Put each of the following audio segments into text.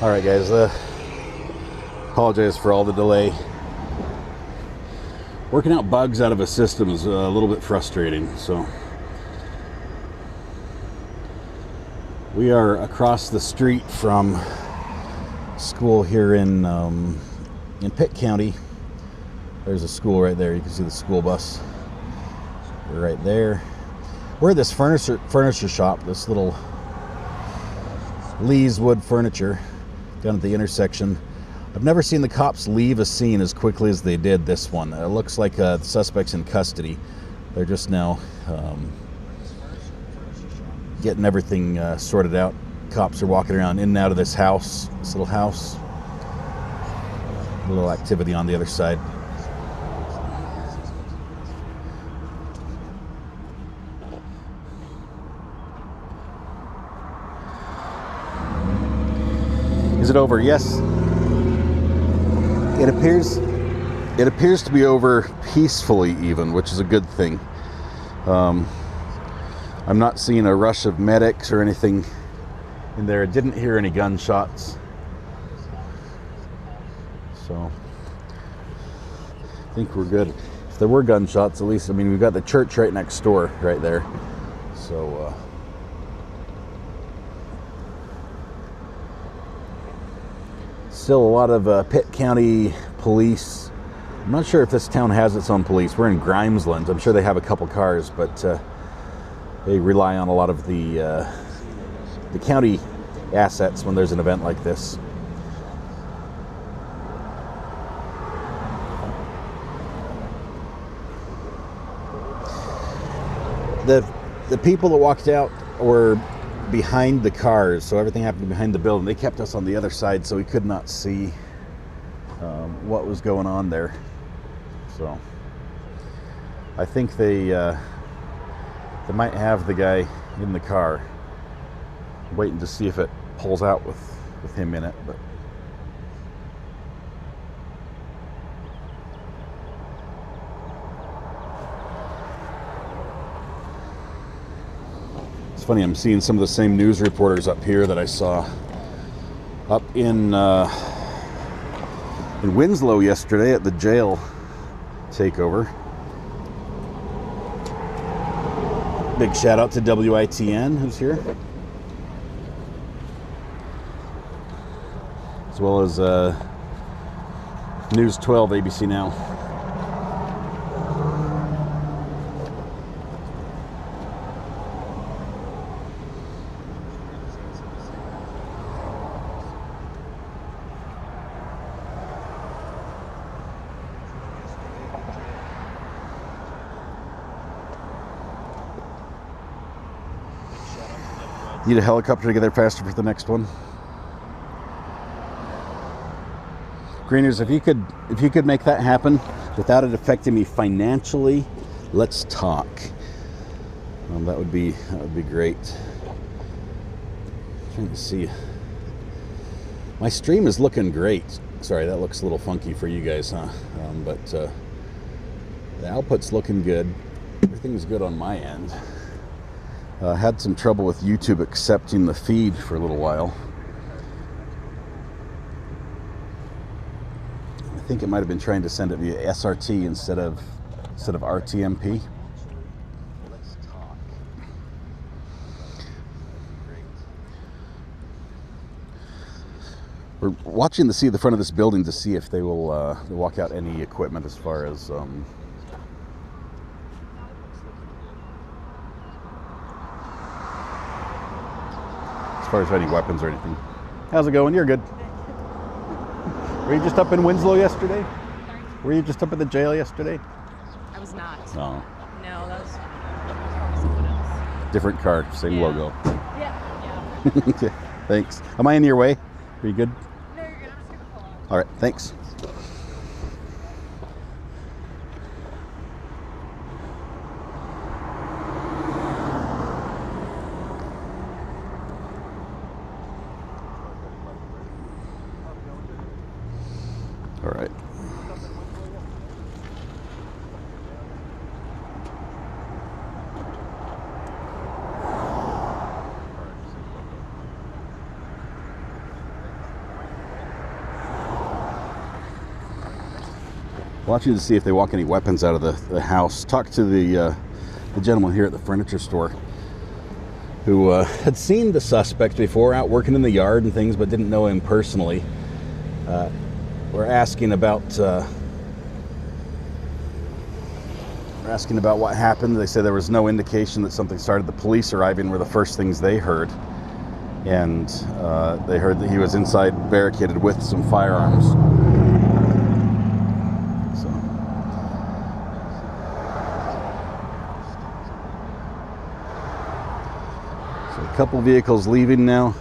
All right, guys. Apologize for all the delay. Working out bugs out of a system is a little bit frustrating. So we are across the street from school here in Pitt County. There's a school right there. You can see the school bus. We're right there. We're at this furniture shop, this little Lee's Wood Furniture down at the intersection. I've never seen the cops leave a scene as quickly as they did this one. It looks like the suspect's in custody. They're just now getting everything sorted out. Cops are walking around in and out of this house, this little house. A little activity on the other side. Is it over? Yes. It appears to be over peacefully even, which is a good thing. I'm not seeing a rush of medics or anything in there. I didn't hear any gunshots. So I think we're good. If there were gunshots, at least, I mean, we've got the church right next door, right there. So still a lot of Pitt County police. I'm not sure if this town has its own police. We're in Grimesland. I'm sure they have a couple cars, but they rely on a lot of the county assets when there's an event like this. The people that walked out were behind the cars, so everything happened behind the building. They kept us on the other side, so we could not see what was going on there. So I think they might have the guy in the car, waiting to see if it pulls out with him in it. But it's funny, I'm seeing some of the same news reporters up here that I saw up in Winslow yesterday at the jail takeover. Big shout out to WITN, who's here, as well as News 12 ABC Now. Need a helicopter to get there faster for the next one. Greeners, if you could make that happen without it affecting me financially, let's talk. That would be great. Trying to see. My stream is looking great. Sorry, that looks a little funky for you guys, huh? But the output's looking good. Everything's good on my end. Had some trouble with YouTube accepting the feed for a little while. I think it might have been trying to send it via SRT instead of RTMP. We're watching to see the front of this building to see if they will walk out any equipment as far as any weapons or anything. How's it going? You're good. Were you just up in Winslow yesterday? Sorry? Were you just up at the jail yesterday? I was not. No. No, that was someone else. Different car, same logo. Yeah. Okay, thanks. Am I in your way? Are you good? No, you're good. I'm just gonna pull out. All right, thanks. All right. watching to see if they walk any weapons out of the house. Talked to the gentleman here at the furniture store who had seen the suspect before out working in the yard and things, but didn't know him personally. We're asking about what happened. They said there was no indication that something started. The police arriving were the first things they heard, and they heard that he was inside barricaded with some firearms. So a couple vehicles leaving now.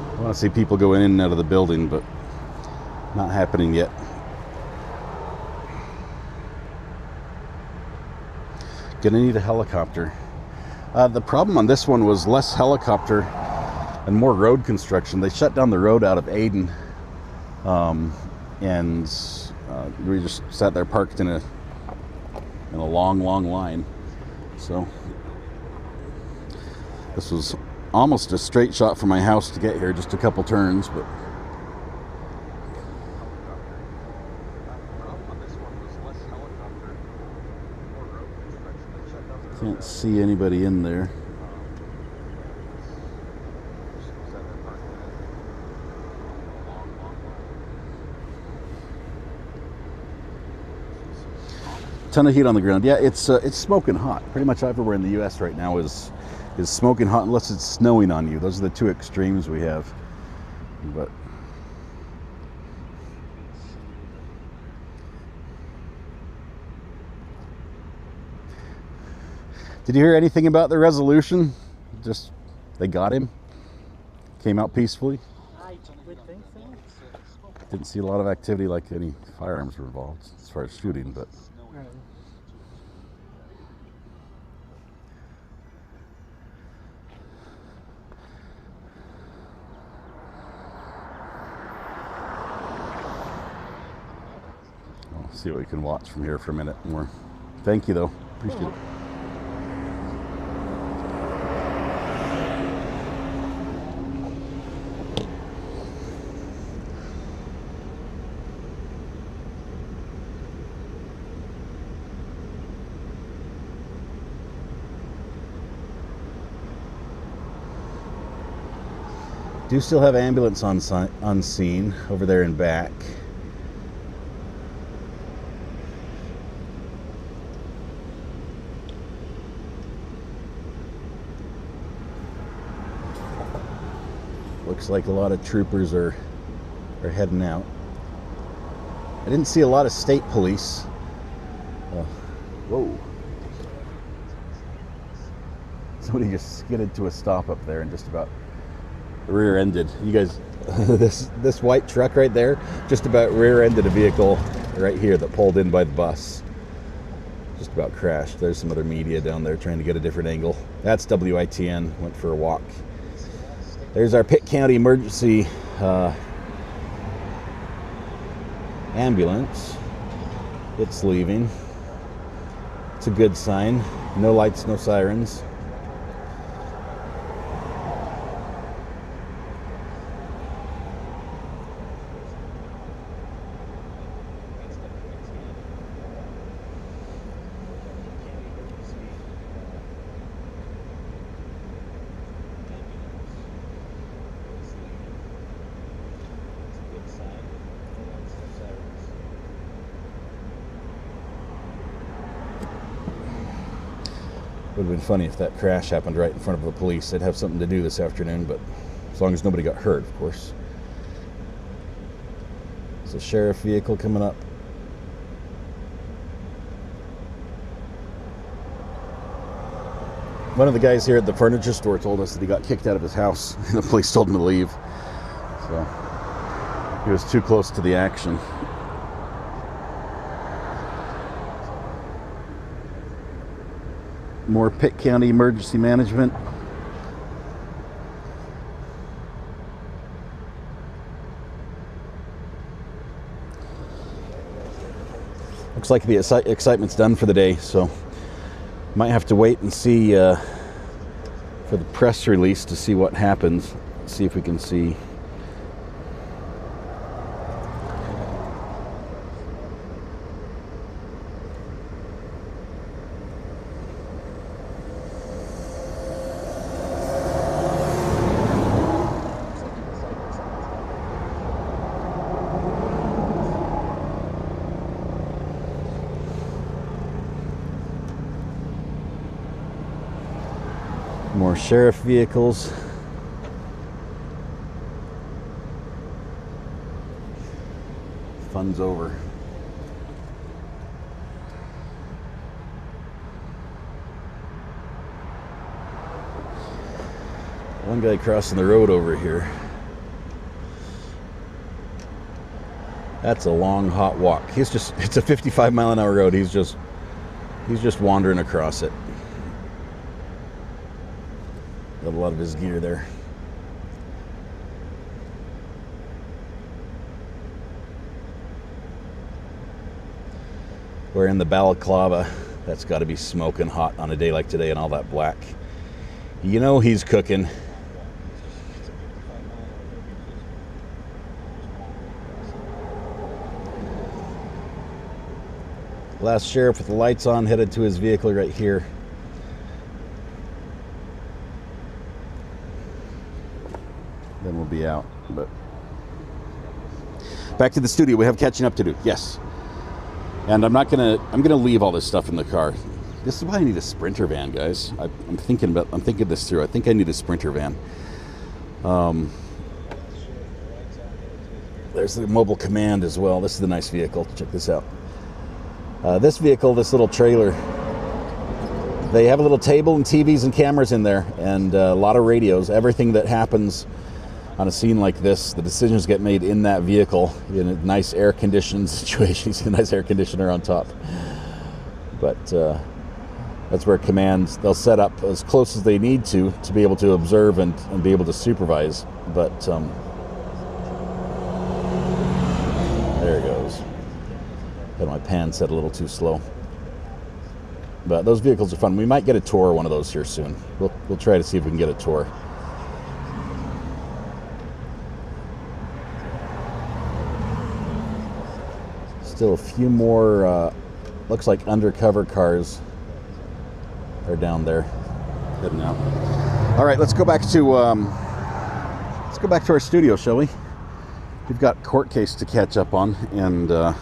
I want to see people go in and out of the building, but not happening yet. Gonna need a helicopter. The problem on this one was less helicopter and more road construction. They shut down the road out of Ayden, and we just sat there parked in a long line. So this was almost a straight shot from my house to get here, just a couple turns, but can't see anybody in there. Ton of heat on the ground. Yeah, it's smoking hot. Pretty much everywhere in the U.S. right now is smoking hot unless it's snowing on you. Those are the two extremes we have. But did you hear anything about the resolution? Just they got him. Came out peacefully. I would think so. Didn't see a lot of activity like any firearms were involved as far as shooting, but Right. we'll see what we can watch from here for a minute more. Thank you though. Appreciate it. Do still have ambulance on scene over there in back. Looks like a lot of troopers are heading out. I didn't see a lot of state police. Whoa. Somebody just skidded to a stop up there and just about rear-ended. You guys, this white truck right there just about rear-ended a vehicle right here that pulled in by the bus. Just about crashed. There's some other media down there trying to get a different angle. That's WITN, went for a walk. There's our Pitt County emergency ambulance. It's leaving. It's a good sign. No lights, no sirens. Would have been funny if that crash happened right in front of the police. They'd have something to do this afternoon, but as long as nobody got hurt, of course. There's a sheriff vehicle coming up. One of the guys here at the furniture store told us that he got kicked out of his house and the police told him to leave. So he was too close to the action. More Pitt County emergency management. Looks like the excitement's done for the day, so might have to wait and see for the press release to see what happens. See if we can see. More sheriff vehicles. Fun's over. One guy crossing the road over here. That's a long, hot walk. It's a 55-mile-an-hour road. He's just wandering across it. Got a lot of his gear there. Wearing the balaclava. That's got to be smoking hot on a day like today and all that black. You know he's cooking. Last sheriff with the lights on headed to his vehicle right here. Then we'll be out. But back to the studio. We have catching up to do. Yes. And I'm gonna leave all this stuff in the car. This is why I need a Sprinter van, guys. I'm thinking this through. I think I need a Sprinter van. There's the mobile command as well. This is a nice vehicle. Check this out. This vehicle, this little trailer, they have a little table and TVs and cameras in there, and a lot of radios. Everything that happens on a scene like this, the decisions get made in that vehicle in a nice air-conditioned situation. You see a nice air conditioner on top. But that's where commands, they'll set up as close as they need to be able to observe and be able to supervise. But there it goes. Got my pan set a little too slow. But those vehicles are fun. We might get a tour of one of those here soon. We'll try to see if we can get a tour. Still a few more, looks like undercover cars are down there heading out. All right, let's go back to our studio, shall we? We've got court case to catch up on, and I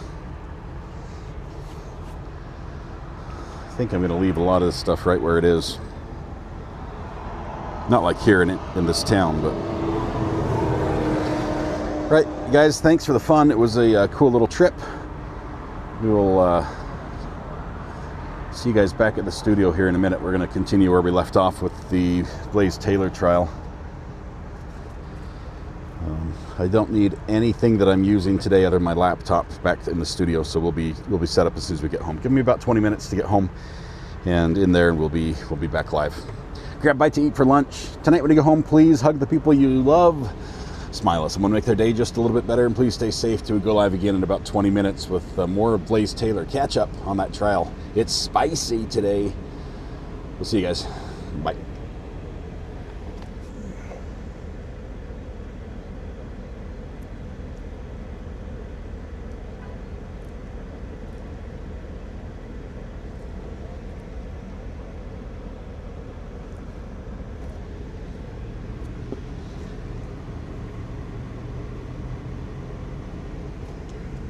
think I'm going to leave a lot of this stuff right where it is. Not like here in this town, but right, guys. Thanks for the fun. It was a cool little trip. We will see you guys back at the studio here in a minute. We're going to continue where we left off with the Blaze Taylor trial. I don't need anything that I'm using today other than my laptop back in the studio, so we'll be set up as soon as we get home. Give me about 20 minutes to get home, and in there we'll be back live. Grab a bite to eat for lunch. Tonight when you go home, please hug the people you love. Smile at someone, make their day just a little bit better, and please stay safe till we go live again in about 20 minutes with more of Blaze Taylor. Catch up on that trial. It's spicy today. We'll see you guys. Bye.